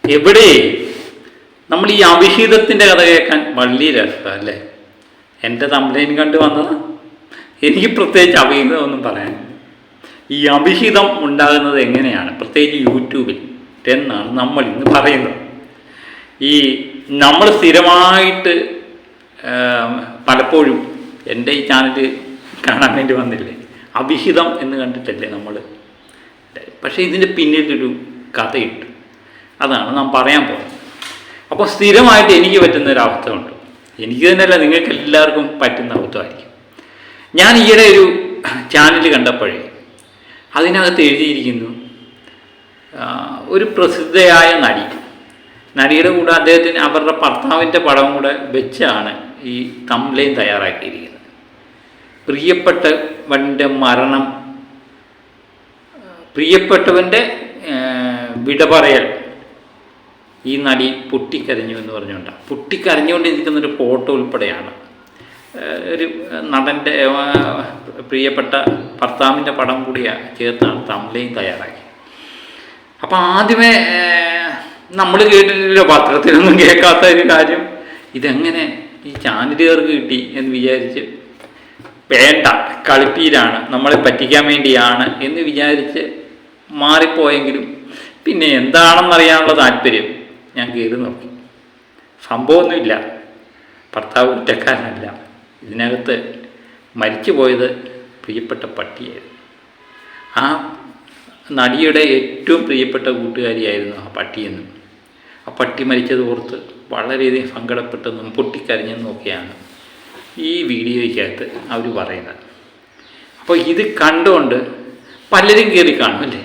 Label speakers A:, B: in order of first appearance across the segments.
A: എവിടെ നമ്മൾ ഈ അവിഹിതത്തിൻ്റെ കഥ കേൾക്കാൻ വലിയ രസമാണ് അല്ലേ? എൻ്റെ തമ്പലൈൻ കണ്ട് വന്നത് എനിക്ക് പ്രത്യേകിച്ച് അവിഹിതമൊന്നും പറയാൻ. ഈ അവിഹിതം ഉണ്ടാകുന്നത് എങ്ങനെയാണ്, പ്രത്യേകിച്ച് യൂട്യൂബിൽ എന്നാണ് നമ്മൾ ഇന്ന് പറയുന്നത്. ഈ നമ്മൾ സ്ഥിരമായിട്ട് പലപ്പോഴും എൻ്റെ ഈ ചാനൽ കാണാൻ വേണ്ടി വന്നില്ലേ, അവിഹിതം എന്ന് കണ്ടിട്ടല്ലേ നമ്മൾ. പക്ഷേ ഇതിൻ്റെ പിന്നിലൊരു കഥയുണ്ട്, അതാണ് നാം പറയാൻ പോകുന്നത്. അപ്പോൾ സ്ഥിരമായിട്ട് എനിക്ക് പറ്റുന്നൊരബദ്ധമുണ്ട്. എനിക്ക് തന്നെയല്ല, നിങ്ങൾക്ക് എല്ലാവർക്കും പറ്റുന്ന അബദ്ധമായിരിക്കും. ഞാൻ ഈയിടെ ഒരു ചാനൽ കണ്ടപ്പോഴേ അതിനകത്ത് എഴുതിയിരിക്കുന്നു, ഒരു പ്രസിദ്ധയായ നടിയുടെ കൂടെ അദ്ദേഹത്തിന് അവരുടെ ഭർത്താവിൻ്റെ പടം കൂടെ വെച്ചാണ് ഈ തംബ്ലൈൻ തയ്യാറാക്കിയിരിക്കുന്നത്. പ്രിയപ്പെട്ടവൻ്റെ വിട പറയൽ ഈ നടി പൊട്ടിക്കരഞ്ഞു എന്ന് പറഞ്ഞുകൊണ്ടാണ്. പൊട്ടിക്കരഞ്ഞുകൊണ്ടിരിക്കുന്നൊരു ഫോട്ടോ ഉൾപ്പെടെയാണ്. ഒരു നടൻ്റെ പ്രിയപ്പെട്ട ഭർത്താവിൻ്റെ പടം കൂടി ചേർത്താണ് തംബ്ലൈൻ തയ്യാറാക്കി. അപ്പം ആദ്യമേ നമ്മൾ കേട്ടിട്ടില്ലല്ലോ, പത്രത്തിലൊന്നും കേൾക്കാത്ത ഒരു കാര്യം, ഇതെങ്ങനെ ഈ ചാനലുകാർക്ക് കിട്ടി എന്ന് വിചാരിച്ച്, വേണ്ട കളിപ്പീരാണ്, നമ്മളെ പറ്റിക്കാൻ വേണ്ടിയാണ് എന്ന് വിചാരിച്ച് മാറിപ്പോയെങ്കിലും പിന്നെ എന്താണെന്നറിയാനുള്ള താല്പര്യം ഞാൻ കയറി നോക്കി. സംഭവമൊന്നുമില്ല, ഭർത്താവ് കുറ്റക്കാരനല്ല. ഇതിനകത്ത് മരിച്ചു പോയത് പ്രിയപ്പെട്ട പട്ടിയായിരുന്നു. ആ നടിയുടെ ഏറ്റവും പ്രിയപ്പെട്ട കൂട്ടുകാരിയായിരുന്നു ആ പട്ടിയെന്നും. ആ പട്ടി മരിച്ചത് ഓർത്ത് വളരെയധികം സങ്കടപ്പെട്ടെന്നും പൊട്ടിക്കരഞ്ഞെന്നും ഒക്കെയാണ് ഈ വീഡിയോയ്ക്കകത്ത് അവർ പറയുന്നത്. അപ്പോൾ ഇത് കണ്ടുകൊണ്ട് പലരും കയറി കാണും അല്ലേ?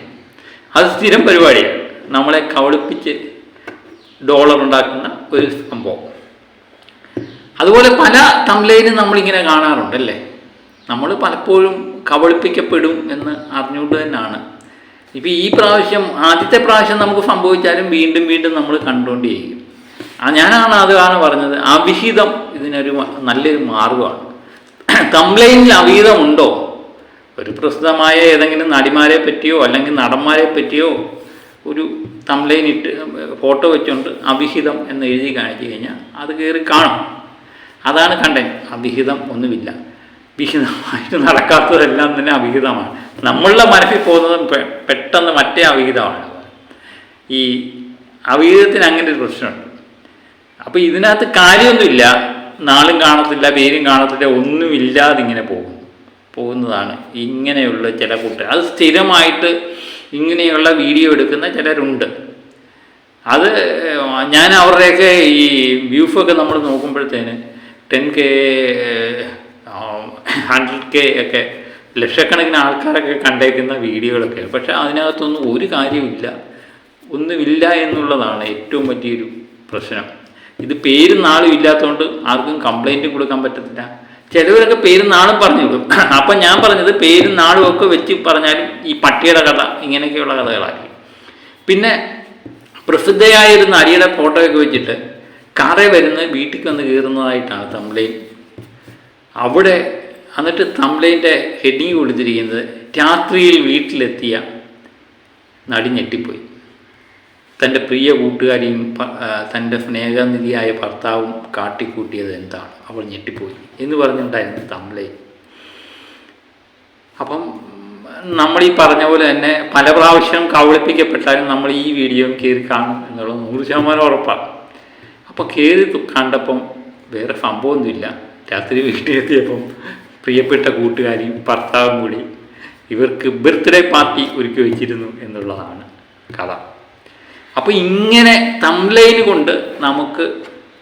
A: അത് സ്ഥിരം പരിപാടിയാണ്, നമ്മളെ കവളിപ്പിച്ച് ഡോളർ ഉണ്ടാക്കുന്ന ഒരു സംഭവം. അതുപോലെ പല തംബ്ലൈനും നമ്മളിങ്ങനെ കാണാറുണ്ടല്ലേ. നമ്മൾ പലപ്പോഴും കബളിപ്പിക്കപ്പെടും എന്ന് അറിഞ്ഞുകൊണ്ട് തന്നെയാണ്. ഇപ്പം ഈ പ്രാവശ്യം, ആദ്യത്തെ പ്രാവശ്യം നമുക്ക് സംഭവിച്ചാലും വീണ്ടും വീണ്ടും നമ്മൾ കണ്ടുകൊണ്ടേയിരിക്കും. അതാണ് പറഞ്ഞത്, അവിഹിതം ഇതിനൊരു നല്ലൊരു മാർഗമാണ്. തംബ്ലൈനിൽ അവിഹിതമുണ്ടോ? ഒരു പ്രസിദ്ധമായ ഏതെങ്കിലും നടിമാരെ പറ്റിയോ അല്ലെങ്കിൽ നടന്മാരെ പറ്റിയോ ഒരു തംബ്ലൈൻ ഇട്ട് ഫോട്ടോ വെച്ചുകൊണ്ട് അവിഹിതം എന്ന് എഴുതി കാണിച്ചു കഴിഞ്ഞാൽ അത് കയറി കാണും. അതാണ് കണ്ടന്റ്. അവിഹിതം ഒന്നുമില്ല, വിഹിതമായിട്ട് നടക്കാത്തതെല്ലാം തന്നെ അവിഹിതമാണ്. നമ്മളുടെ മനസ്സിൽ പോകുന്നതും പെട്ടെന്ന് മറ്റേ അവിഹിതമാണ്. ഈ അവിഹിതത്തിന് അങ്ങനെ ഒരു പ്രശ്നമുണ്ട്. അപ്പോൾ ഇതിനകത്ത് കാര്യമൊന്നുമില്ല, നാളും കാണത്തില്ല, പേരും കാണത്തില്ല, ഒന്നുമില്ലാതിങ്ങനെ പോകുന്നതാണ് ഇങ്ങനെയുള്ള ചില കൂട്ടർ. അത് സ്ഥിരമായിട്ട് ഇങ്ങനെയുള്ള വീഡിയോ എടുക്കുന്ന ചിലരുണ്ട്. അത് ഞാൻ അവരുടെയൊക്കെ ഈ വ്യൂസൊക്കെ നമ്മൾ നോക്കുമ്പോഴത്തേന് 10K 100K ഒക്കെ ലക്ഷക്കണക്കിന് ആൾക്കാരൊക്കെ കണ്ടേക്കുന്ന വീഡിയോകളൊക്കെ. പക്ഷെ അതിനകത്തൊന്നും ഒരു കാര്യമില്ല, ഒന്നുമില്ല എന്നുള്ളതാണ് ഏറ്റവും വലിയൊരു പ്രശ്നം. ഇത് പേരും നാളും ഇല്ലാത്തതുകൊണ്ട് ആർക്കും കംപ്ലൈൻറ്റ് കൊടുക്കാൻ പറ്റത്തില്ല. ചിലവരൊക്കെ പേരും നാളും പറഞ്ഞു വിടും. അപ്പം ഞാൻ പറഞ്ഞത് പേരും നാളും ഒക്കെ വെച്ച് പറഞ്ഞാലും ഈ പട്ടിയുടെ കഥ ഇങ്ങനെയൊക്കെയുള്ള കഥകളായിരിക്കും. പിന്നെ പ്രസിദ്ധയായൊരു നടിയുടെ ഫോട്ടോയൊക്കെ വെച്ചിട്ട് കാറേ വരുന്ന വീട്ടിൽ വന്ന് കയറുന്നതായിട്ടാണ് തംബ്ലൈൻ. അവിടെ എന്നിട്ട് തംബ്ലൈൻ്റെ ഹെഡിങ് കൊടുത്തിരിക്കുന്നത്, രാത്രിയിൽ വീട്ടിലെത്തിയ നടി ഞെട്ടിപ്പോയി, തൻ്റെ പ്രിയ കൂട്ടുകാരിയും തൻ്റെ സ്നേഹനിധിയായ ഭർത്താവും കാട്ടിക്കൂട്ടിയത് എന്താണ്, അവൾ ഞെട്ടിപ്പോയി എന്ന് പറഞ്ഞിട്ടുണ്ടായിരുന്നു തംബ്ലൈൻ. അപ്പം നമ്മൾ ഈ പറഞ്ഞ പോലെ തന്നെ പല പ്രാവശ്യം കബളിപ്പിക്കപ്പെട്ടാലും നമ്മൾ ഈ വീഡിയോ കയറി കാണും എന്നുള്ളത് 100% ഉറപ്പാണ്. അപ്പോൾ കയറി കണ്ടപ്പം വേറെ സംഭവമൊന്നുമില്ല. രാത്രി വീട്ടിലെത്തിയപ്പം പ്രിയപ്പെട്ട കൂട്ടുകാരിയും ഭർത്താവും കൂടി ഇവർക്ക് ബർത്ത്ഡേ പാർട്ടി ഒരുക്കി വെച്ചിരുന്നു എന്നുള്ളതാണ് കഥ. അപ്പോൾ ഇങ്ങനെ തംബ്ലൈൻ കൊണ്ട് നമുക്ക്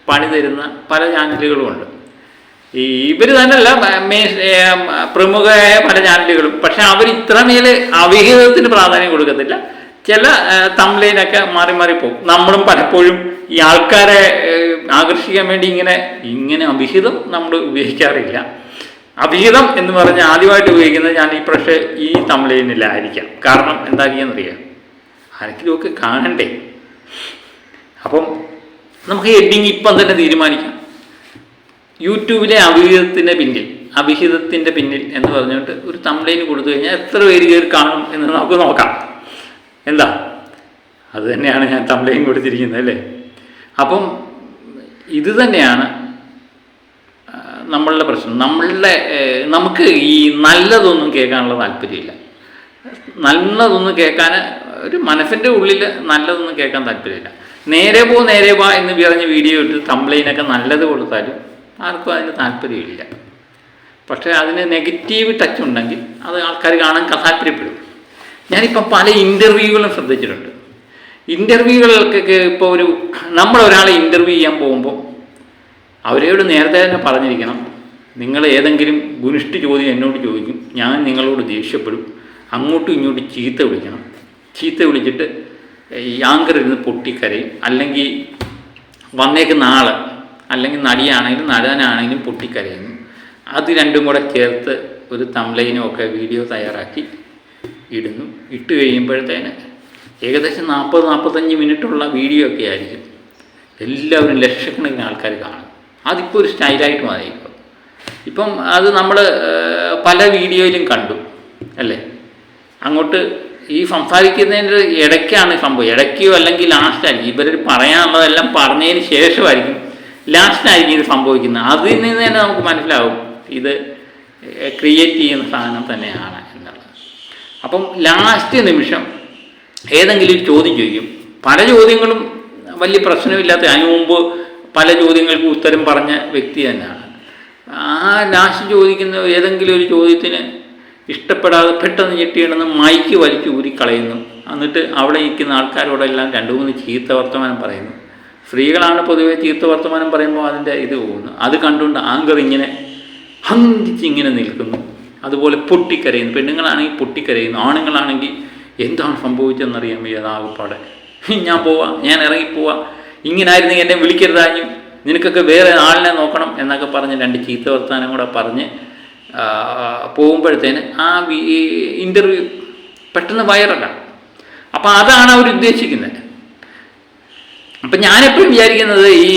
A: പണി തരുന്ന പല ചാനലുകളുമുണ്ട്. ഇവർ തന്നെയല്ല, പ്രമുഖമായ പല ചാനലുകളും. പക്ഷെ അവർ ഇത്രമേൽ അവിഹിതത്തിന് പ്രാധാന്യം കൊടുക്കത്തില്ല. ചില തംബ്ലൈനൊക്കെ മാറി മാറിപ്പോകും. നമ്മളും പലപ്പോഴും ഈ ആൾക്കാരെ ആകർഷിക്കാൻ വേണ്ടി ഇങ്ങനെ അവിഹിതം നമ്മൾ ഉപയോഗിക്കാറില്ല. അവിഹിതം എന്ന് പറഞ്ഞ് ആദ്യമായിട്ട് ഉപയോഗിക്കുന്നത് ഞാൻ ഈ തംബ്ലൈനിലായിരിക്കാം. കാരണം എന്താക്കിയെന്നറിയാം, ആരെങ്കിലുമൊക്കെ കാണണ്ടേ. അപ്പം നമുക്ക് ഹെഡിങ് ഇപ്പം തന്നെ തീരുമാനിക്കാം. യൂട്യൂബിലെ അവിഹിതത്തിൻ്റെ പിന്നിൽ എന്ന് പറഞ്ഞുകൊണ്ട് ഒരു തംബ്ലൈൻ കൊടുത്തു കഴിഞ്ഞാൽ എത്ര പേര് കയറി കാണും എന്ന് നമുക്ക് നോക്കാം. എന്താ അത് തന്നെയാണ് ഞാൻ തംബ്ലൈൻ കൊടുത്തിരിക്കുന്നത് അല്ലേ. അപ്പം ഇത് തന്നെയാണ് നമ്മളുടെ പ്രശ്നം. നമുക്ക് ഈ നല്ലതൊന്നും കേൾക്കാനുള്ള താല്പര്യമില്ല. നല്ലതൊന്നും കേൾക്കാൻ ഒരു മനസ്സിൻ്റെ ഉള്ളിൽ നല്ലതൊന്നും കേൾക്കാൻ താല്പര്യമില്ല. നേരെ വാ എന്ന് പറഞ്ഞ് വീഡിയോ ഇട്ട് തംബ്ലൈനൊക്കെ നല്ലത് കൊടുത്താലും ആർക്കും അതിന് താല്പര്യമില്ല. പക്ഷേ അതിന് നെഗറ്റീവ് ടച്ച് ഉണ്ടെങ്കിൽ അത് ആൾക്കാർ കാണാൻ താല്പര്യപ്പെടും. ഞാനിപ്പം പല ഇൻ്റർവ്യൂകളും ശ്രദ്ധിച്ചിട്ടുണ്ട്. ഇൻ്റർവ്യൂകൾക്കൊക്കെ ഇപ്പോൾ നമ്മളൊരാളെ ഇൻ്റർവ്യൂ ചെയ്യാൻ പോകുമ്പോൾ അവരോട് നേരത്തെ തന്നെ പറഞ്ഞിരിക്കണം, നിങ്ങൾ ഏതെങ്കിലും ഗുണിഷ്ഠ ചോദ്യം എന്നോട് ചോദിക്കും, ഞാൻ നിങ്ങളോട് ദേഷ്യപ്പെടും, അങ്ങോട്ടും ഇങ്ങോട്ടും ചീത്ത വിളിക്കണം. ചീത്ത വിളിച്ചിട്ട് ആങ്കർ ഇരുന്ന് പൊട്ടിക്കരയും, അല്ലെങ്കിൽ വന്നേക്കുന്ന ആൾ അല്ലെങ്കിൽ നടിയാണെങ്കിലും നടനാണെങ്കിലും പൊട്ടിക്കരയുന്നു. അത് രണ്ടും കൂടെ ചേർത്ത് ഒരു തംബ്ലൈനും ഒക്കെ വീഡിയോ തയ്യാറാക്കി ഇടുന്നു. ഇട്ട് കഴിയുമ്പോഴത്തേന് ഏകദേശം 40-45 മിനിറ്റുള്ള വീഡിയോ ഒക്കെ ആയിരിക്കും. എല്ലാവരും ലക്ഷക്കണക്കിന് ആൾക്കാർ കാണും. അതിപ്പോൾ ഒരു സ്റ്റൈലായിട്ട് മാറി. ഇപ്പം അത് നമ്മൾ പല വീഡിയോയിലും കണ്ടു അല്ലേ. അങ്ങോട്ട് ഈ സംസാരിക്കുന്നതിൻ്റെ ഇടയ്ക്കാണ് സംഭവം. ഇടയ്ക്കോ അല്ലെങ്കിൽ ലാസ്റ്റായിരിക്കും. ഇവർ പറയാനുള്ളതെല്ലാം പറഞ്ഞതിന് ശേഷമായിരിക്കും, ലാസ്റ്റായിരിക്കും ഇത് സംഭവിക്കുന്നത്. അതിൽ നിന്ന് തന്നെ നമുക്ക് മനസ്സിലാവും ഇത് ക്രിയേറ്റ് ചെയ്യുന്ന സാധനം തന്നെയാണ് എന്നുള്ളത്. അപ്പം ലാസ്റ്റ് നിമിഷം ഏതെങ്കിലും ഒരു ചോദ്യം ചോദിക്കും. പല ചോദ്യങ്ങളും വലിയ പ്രശ്നമില്ലാത്ത, അതിനു മുമ്പ് പല ചോദ്യങ്ങൾക്ക് ഉത്തരം പറഞ്ഞ വ്യക്തി തന്നെയാണ്. ആ ലാസ്റ്റ് ചോദിക്കുന്ന ഏതെങ്കിലും ഒരു ചോദ്യത്തിന് ഇഷ്ടപ്പെടാതെ പെട്ടെന്ന് ഞെട്ടിയിടുന്ന മൈക്ക് വലിച്ചു ഊരിക്കളയുന്നു. എന്നിട്ട് അവിടെ ഇരിക്കുന്ന ആൾക്കാരോടെല്ലാം 2-3 ചീത്ത വർത്തമാനം പറയുന്നു. സ്ത്രീകളാണ് പൊതുവെ ചീത്ത വർത്തമാനം പറയുമ്പോൾ അതിൻ്റെ ഇത് പോകുന്നു. അത് കണ്ടുകൊണ്ട് ആങ്കർ ഇങ്ങനെ ഹന്തിച്ചിങ്ങനെ നിൽക്കുന്നു. അതുപോലെ പൊട്ടിക്കരയുന്നു. പെണ്ണുങ്ങളാണെങ്കിൽ പൊട്ടിക്കരയുന്നു. ആണുങ്ങളാണെങ്കിൽ എന്താണ് സംഭവിച്ചതെന്നറിയാൻ വയ്യ, അതാകപ്പാടെ ഞാൻ പോവാം, ഞാൻ ഇറങ്ങിപ്പോവാം, ഇങ്ങനായിരുന്നു എന്നെ വിളിക്കരുതാഞ്ഞു, നിനക്കൊക്കെ വേറെ ആളിനെ നോക്കണം എന്നൊക്കെ പറഞ്ഞ് 2 ചീത്ത വർത്താനം കൂടെ പറഞ്ഞ് പോകുമ്പോഴത്തേന് ആ ഇൻ്റർവ്യൂ പെട്ടെന്ന് വൈറലാണ്. അപ്പം അതാണ് അവർ ഉദ്ദേശിക്കുന്നത്. അപ്പം ഞാനെപ്പോഴും വിചാരിക്കുന്നത് ഈ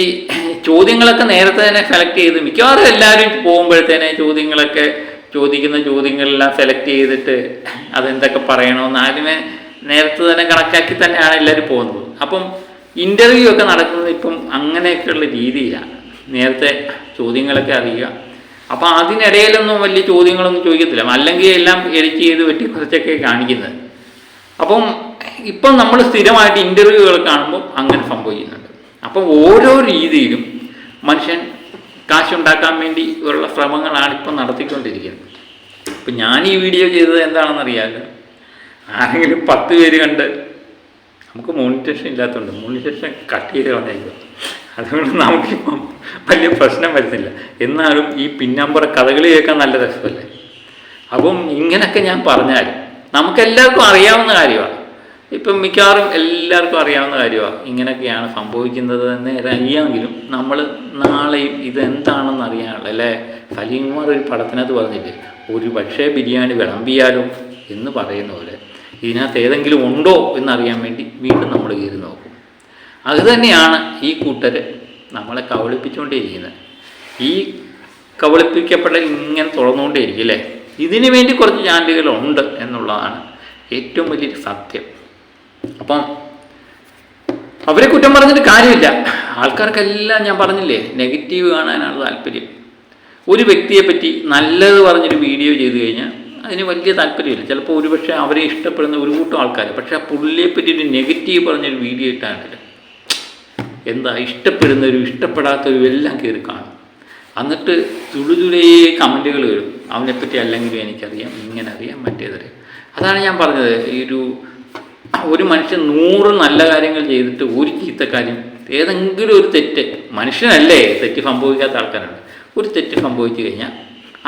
A: ചോദ്യങ്ങളൊക്കെ നേരത്തെ തന്നെ സെലക്ട് ചെയ്ത്, മിക്കവാറും എല്ലാവരും പോകുമ്പോഴത്തേനെ ചോദിക്കുന്ന ചോദ്യങ്ങളെല്ലാം സെലക്ട് ചെയ്തിട്ട് അതെന്തൊക്കെ പറയണമെന്ന് ആദ്യമേ നേരത്തെ തന്നെ കണക്കാക്കി തന്നെയാണ് എല്ലാവരും പോകുന്നത്. അപ്പം ഇൻ്റർവ്യൂ ഒക്കെ നടക്കുന്നത് ഇപ്പം അങ്ങനെയൊക്കെയുള്ള രീതിയിലാണ്. നേരത്തെ ചോദ്യങ്ങളൊക്കെ അറിയുക. അപ്പം അതിനിടയിലൊന്നും വലിയ ചോദ്യങ്ങളൊന്നും ചോദിക്കത്തില്ല, അല്ലെങ്കിൽ എല്ലാം എഡിറ്റ് ചെയ്ത് വെട്ടി കുറച്ചൊക്കെ കാണിക്കുന്നത്. അപ്പം ഇപ്പം നമ്മൾ സ്ഥിരമായിട്ട് ഇൻ്റർവ്യൂകൾ കാണുമ്പോൾ അങ്ങനെ സംഭവിക്കുന്നുണ്ട്. അപ്പം ഓരോ രീതിയിലും മനുഷ്യൻ കാശുണ്ടാക്കാൻ വേണ്ടി ഉള്ള ശ്രമങ്ങളാണ് ഇപ്പം നടത്തിക്കൊണ്ടിരിക്കുന്നത്. ഇപ്പം ഞാൻ ഈ വീഡിയോ ചെയ്തത് എന്താണെന്നറിയാമല്ലോ, ആരെങ്കിലും 10 പേര് കണ്ട്, നമുക്ക് മോണിറ്റേഷൻ ഇല്ലാത്തതുകൊണ്ട് മോണിറ്റേഷൻ കട്ട് ചെയ്ത് കളഞ്ഞേക്കും. അതുകൊണ്ട് നമുക്കിപ്പം വലിയ പ്രശ്നം വരുന്നില്ല. എന്നാലും ഈ പിന്നമ്പറ കഥകളി കേൾക്കാൻ നല്ല രസമല്ലേ. അപ്പം ഇങ്ങനെയൊക്കെ ഞാൻ പറഞ്ഞാലും നമുക്കെല്ലാവർക്കും അറിയാവുന്ന കാര്യമാണ്. ഇപ്പം മിക്കവാറും എല്ലാവർക്കും അറിയാവുന്ന കാര്യമാണ്. ഇങ്ങനെയൊക്കെയാണ് സംഭവിക്കുന്നത് എന്ന് അറിയാമെങ്കിലും നമ്മൾ നാളെയും ഇതെന്താണെന്ന് അറിയാനുള്ള, അല്ലേ. സലീംകുമാർ ഒരു പടത്തിനകത്ത് പറഞ്ഞില്ലേ, ഒരു പക്ഷേ ബിരിയാണി വിളമ്പിയാലോ എന്ന് പറയുന്ന പോലെ ഇതിനകത്ത് ഏതെങ്കിലും ഉണ്ടോ എന്നറിയാൻ വേണ്ടി വീണ്ടും നമ്മൾ കയറി നോക്കും. അതുതന്നെയാണ് ഈ കൂട്ടർ നമ്മളെ കബളിപ്പിച്ചുകൊണ്ടേയിരിക്കുന്നത്. ഈ കബളിപ്പിക്കപ്പെടൽ ഇങ്ങനെ തുറന്നുകൊണ്ടേയിരിക്കും അല്ലേ. ഇതിനു വേണ്ടി കുറച്ച് ചാനലുകളുണ്ട് എന്നുള്ളതാണ് ഏറ്റവും വലിയൊരു സത്യം. അപ്പം അവരെ കുറ്റം പറഞ്ഞിട്ട് കാര്യമില്ല. ആൾക്കാർക്കെല്ലാം ഞാൻ പറഞ്ഞില്ലേ, നെഗറ്റീവ് കാണാനാണ് താല്പര്യം. ഒരു വ്യക്തിയെ പറ്റി നല്ലത് പറഞ്ഞൊരു വീഡിയോ ചെയ്തു കഴിഞ്ഞാൽ അതിന് വലിയ താല്പര്യമില്ല. ചിലപ്പോൾ ഒരുപക്ഷെ അവരെ ഇഷ്ടപ്പെടുന്ന ഒരു കൂട്ടം ആൾക്കാർ, പക്ഷേ ആ പുള്ളിയെ പറ്റി ഒരു നെഗറ്റീവ് പറഞ്ഞൊരു വീഡിയോ ഇട്ടാണെങ്കിൽ എന്താ ഇഷ്ടപ്പെടുന്നവരും ഇഷ്ടപ്പെടാത്തവരും എല്ലാം കയറി കാണും. എന്നിട്ട് തുളുതുലേ കമൻറ്റുകൾ വരും, അവനെപ്പറ്റി അല്ലെങ്കിലും എനിക്കറിയാം, ഇങ്ങനെ അറിയാം, മറ്റേതറിയാം. അതാണ് ഞാൻ പറഞ്ഞത്, ഈ ഒരു മനുഷ്യൻ 100 നല്ല കാര്യങ്ങൾ ചെയ്തിട്ട് ഒരു ചീത്ത കാര്യം, ഏതെങ്കിലും ഒരു തെറ്റ്, മനുഷ്യനല്ലേ, തെറ്റ് സംഭവിക്കാത്ത ആൾക്കാരുണ്ട്, ഒരു തെറ്റ് സംഭവിച്ചു കഴിഞ്ഞാൽ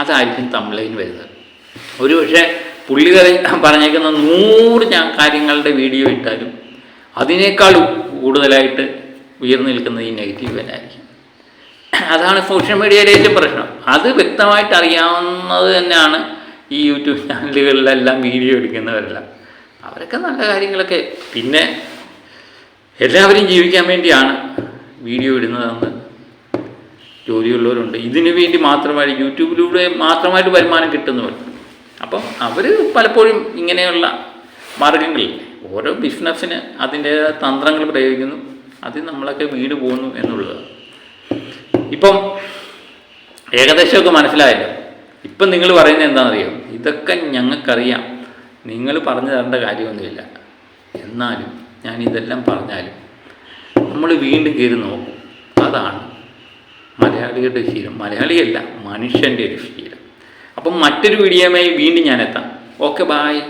A: അതായിരിക്കും തംബ്ലൈൻ വരുന്നത്. ഒരു പക്ഷേ പുള്ളി പറഞ്ഞേക്കുന്ന 100 കാര്യങ്ങളുടെ വീഡിയോ ഇട്ടാലും അതിനേക്കാൾ കൂടുതലായിട്ട് ഉയർന്നു നിൽക്കുന്നത് ഈ നെഗറ്റീവ് തന്നെയായിരിക്കും. അതാണ് സോഷ്യൽ മീഡിയയിലെ ഏറ്റവും പ്രശ്നം. അത് വ്യക്തമായിട്ട് അറിയാവുന്നത് തന്നെയാണ് ഈ യൂട്യൂബ് ചാനലുകളിലെല്ലാം വീഡിയോ എടുക്കുന്നവരെല്ലാം. അവരൊക്കെ നല്ല കാര്യങ്ങളൊക്കെ, പിന്നെ എല്ലാവരും ജീവിക്കാൻ വേണ്ടിയാണ് വീഡിയോ ഇടുന്നതെന്ന് ജോലിയുള്ളവരുണ്ട്. ഇതിനു വേണ്ടി മാത്രമായി യൂട്യൂബിലൂടെ മാത്രമായിട്ട് വരുമാനം കിട്ടുന്നവരുണ്ട്. അപ്പം അവർ പലപ്പോഴും ഇങ്ങനെയുള്ള മാർഗങ്ങളിൽ ഓരോ ബിസിനസ്സിന് അതിൻ്റേതായ തന്ത്രങ്ങൾ പ്രയോഗിക്കുന്നു, അതിൽ നമ്മളൊക്കെ വീട് പോകുന്നു എന്നുള്ളതാണ്. ഇപ്പം ഏകദേശമൊക്കെ മനസ്സിലായല്ലോ. ഇപ്പം നിങ്ങൾ പറയുന്നത് എന്താണെന്നറിയോ? ഇതൊക്കെ ഞങ്ങൾക്കറിയാം, നിങ്ങൾ പറഞ്ഞു തരേണ്ട കാര്യമൊന്നുമില്ല. എന്നാലും ഞാൻ ഇതെല്ലാം പറഞ്ഞാലും നമ്മൾ വീണ്ടും കയറി നോക്കും. അതാണ് മലയാളികളുടെ ശീലം. മലയാളിയല്ല, മനുഷ്യൻ്റെ ഒരു ശീലം. അപ്പം മറ്റൊരു വീഡിയോയുമായി വീണ്ടും ഞാൻ എത്താം. Okay, bye.